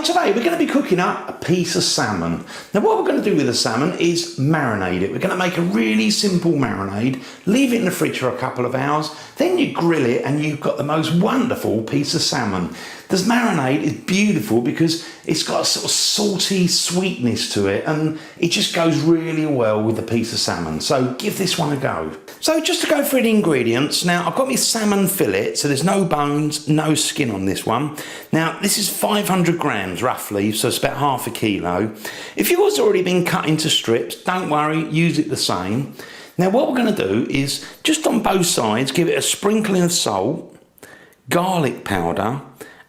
So today we're going to be cooking up a piece of salmon. Now what we're going to do with the salmon is marinate it. We're going to make a really simple marinade, leave it in the fridge for a couple of hours, then you grill it and you've got the most wonderful piece of salmon. This marinade is beautiful because it's got a sort of salty sweetness to it and it just goes really well with the piece of salmon. So give this one a go. So just to go through the ingredients, now I've got my salmon fillet, so there's no bones, no skin on this one. Now this is 500 grams roughly, so it's about half a kilo. If yours already been cut into strips, don't worry, use it the same. Now what we're going to do is just on both sides give it a sprinkling of salt, garlic powder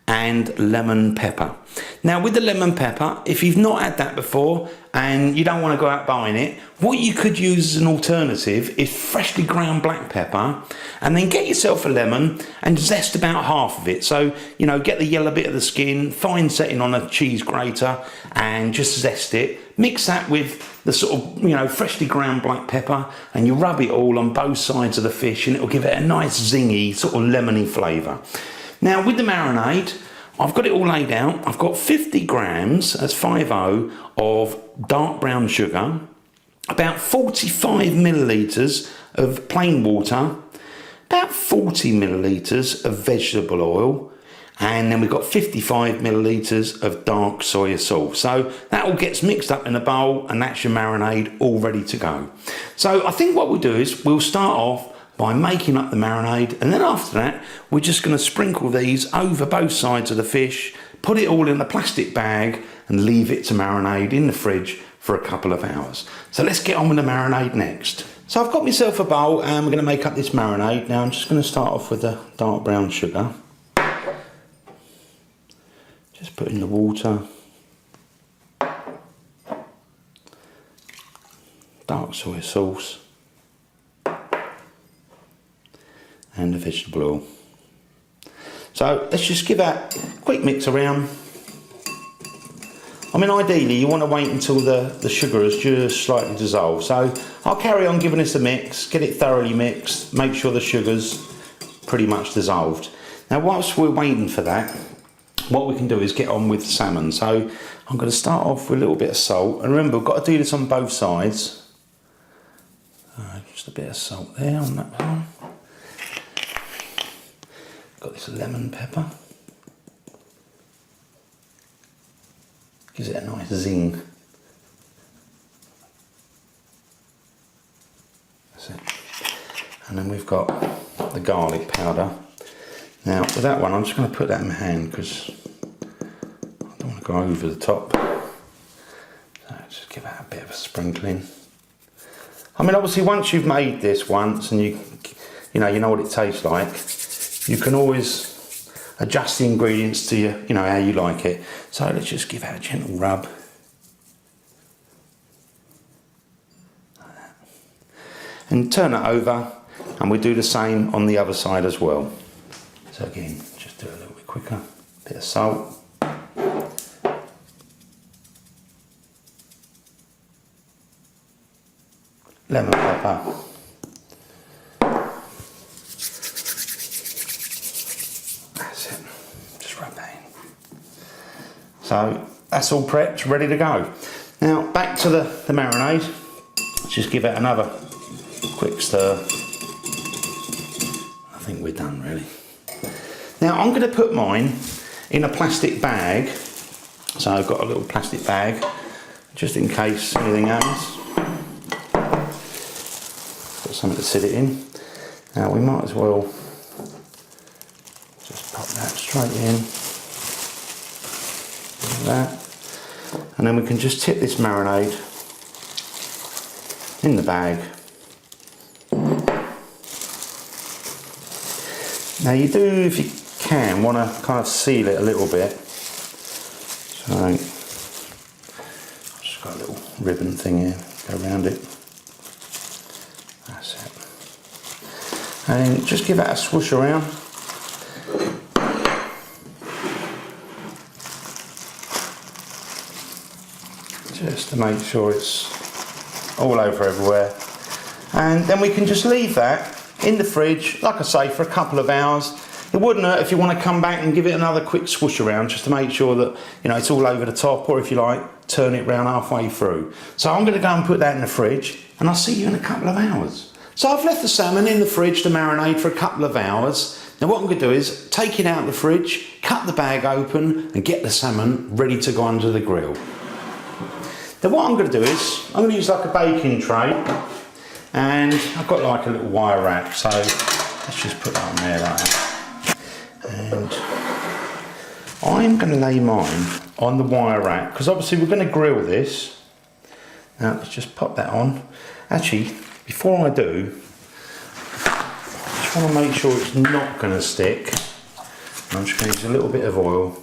and lemon pepper. Now with the lemon pepper, if you've not had that before and you don't want to go out buying it, what you could use as an alternative is freshly ground black pepper, and then get yourself a lemon and zest about half of it. So, you know, get the yellow bit of the skin, fine setting on a cheese grater and just zest it. Mix that with the sort of, you know, freshly ground black pepper and you rub it all on both sides of the fish and it will give it a nice zingy sort of lemony flavour. Now with the marinade, I've got it all laid out. I've got 50 grams, that's 50, of dark brown sugar, about 45 millilitres of plain water, about 40 millilitres of vegetable oil, and then we've got 55 millilitres of dark soy sauce. So that all gets mixed up in a bowl and that's your marinade all ready to go. So I think what we'll do is we'll start off by making up the marinade, and then after that we're just going to sprinkle these over both sides of the fish, put it all in a plastic bag and leave it to marinate in the fridge for a couple of hours. So let's get on with the marinade next. So I've got myself a bowl and we're going to make up this marinade. Now I'm just going to start off with the dark brown sugar. Just put in the water, dark soy sauce and the vegetable oil. So let's just give that a quick mix around. I mean, ideally you want to wait until the sugar has just slightly dissolved. So I'll carry on giving this a mix, get it thoroughly mixed, make sure the sugar's pretty much dissolved. Now whilst we're waiting for that, what we can do is get on with salmon. So I'm going to start off with a little bit of salt, and remember we've got to do this on both sides. Just a bit of salt there on that one. Got this lemon pepper. Gives it a nice zing. That's it. And then we've got the garlic powder. Now with that one, I'm just going to put that in my hand because I don't want to go over the top. So just give that a bit of a sprinkling. I mean, obviously once you've made this once and you know what it tastes like, you can always adjust the ingredients to you know how you like it. So let's just give that a gentle rub. Like that. And turn it over and we do the same on the other side as well. So again, just do it a little bit quicker. Bit of salt. Lemon pepper. So that's all prepped, ready to go. Now back to the marinade. Just give it another quick stir. I think we're done really. Now I'm going to put mine in a plastic bag. So I've got a little plastic bag just in case anything happens. Got something to sit it in. Now we might as well just pop that straight in. That, and then we can just tip this marinade in the bag. Now you do, if you can, want to kind of seal it a little bit. So I've just got a little ribbon thing here, go around it. That's it. And just give that a swoosh around. Just to make sure it's all over everywhere, and then we can just leave that in the fridge, like I say, for a couple of hours. It wouldn't hurt if you want to come back and give it another quick swoosh around just to make sure that, you know, it's all over the top, or if you like, turn it round halfway through. So I'm going to go and put that in the fridge, and I'll see you in a couple of hours. So I've left the salmon in the fridge to marinate for a couple of hours. Now what I'm going to do is take it out of the fridge, cut the bag open, and get the salmon ready to go under the grill. Then what I'm going to do is, I'm going to use like a baking tray, and I've got like a little wire wrap, so let's just put that on there like that. And I'm going to lay mine on the wire rack, because obviously we're going to grill this. Now let's just pop that on. Actually, before I do, I just want to make sure it's not going to stick. And I'm just going to use a little bit of oil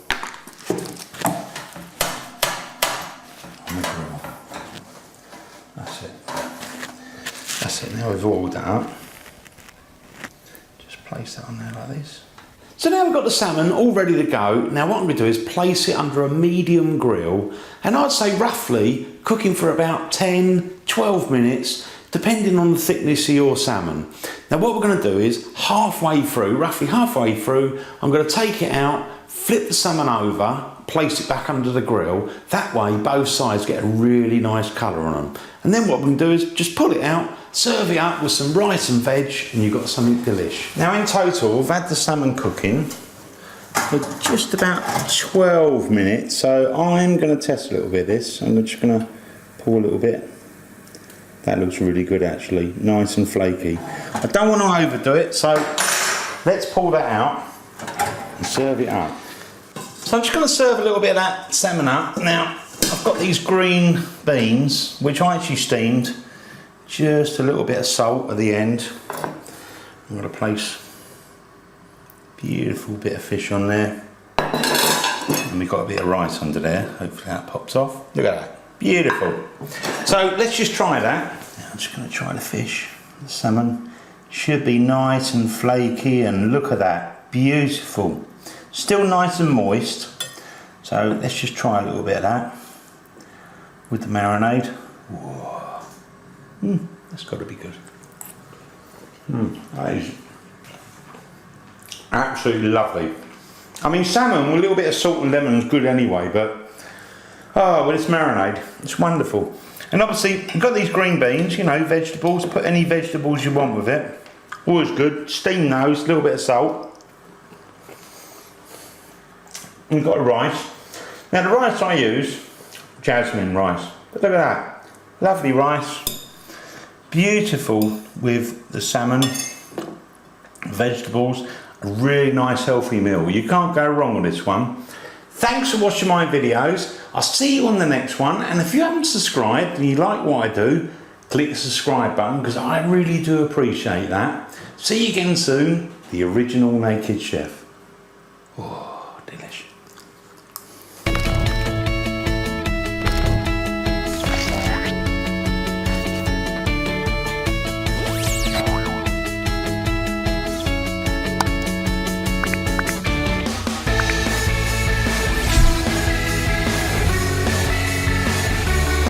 on the grill. That's it. That's it. Now we've oiled that up. Just place that on there like this. So now we've got the salmon all ready to go. Now what I'm going to do is place it under a medium grill, and I'd say roughly cooking for about 10-12 minutes, depending on the thickness of your salmon. Now what we're going to do is roughly halfway through, I'm going to take it out, flip the salmon over, place it back under the grill. That way both sides get a really nice colour on them. And then what we're going to do is just pull it out, serve it up with some rice and veg, and you've got something delish. Now in total, I've had the salmon cooking for just about 12 minutes, so I'm going to test a little bit of this. I'm just going to pour a little bit. That looks really good actually, nice and flaky. I don't want to overdo it, so let's pull that out and serve it up. So I'm just going to serve a little bit of that salmon up. Now I've got these green beans, which I actually steamed. Just a little bit of salt at the end. I'm going to place a beautiful bit of fish on there. And we've got a bit of rice under there. Hopefully that pops off. Look at that. Beautiful. So let's just try that. I'm just going to try the fish. The salmon should be nice and flaky, and look at that. Beautiful. Still nice and moist. So let's just try a little bit of that with the marinade. Whoa. That's got to be good. That is absolutely lovely. I mean, salmon with a little bit of salt and lemon is good anyway, but with this marinade, it's wonderful. And obviously, you've got these green beans, you know, vegetables. Put any vegetables you want with it. Always good. Steam those, a little bit of salt. And you've got the rice. Now, the rice I use, jasmine rice. But look at that. Lovely rice. Beautiful with the salmon, vegetables, a really nice healthy meal. You can't go wrong with this one. Thanks for watching my videos. I'll see you on the next one, and if you haven't subscribed and you like what I do, click the subscribe button, because I really do appreciate that. See you again soon, the original Naked Chef.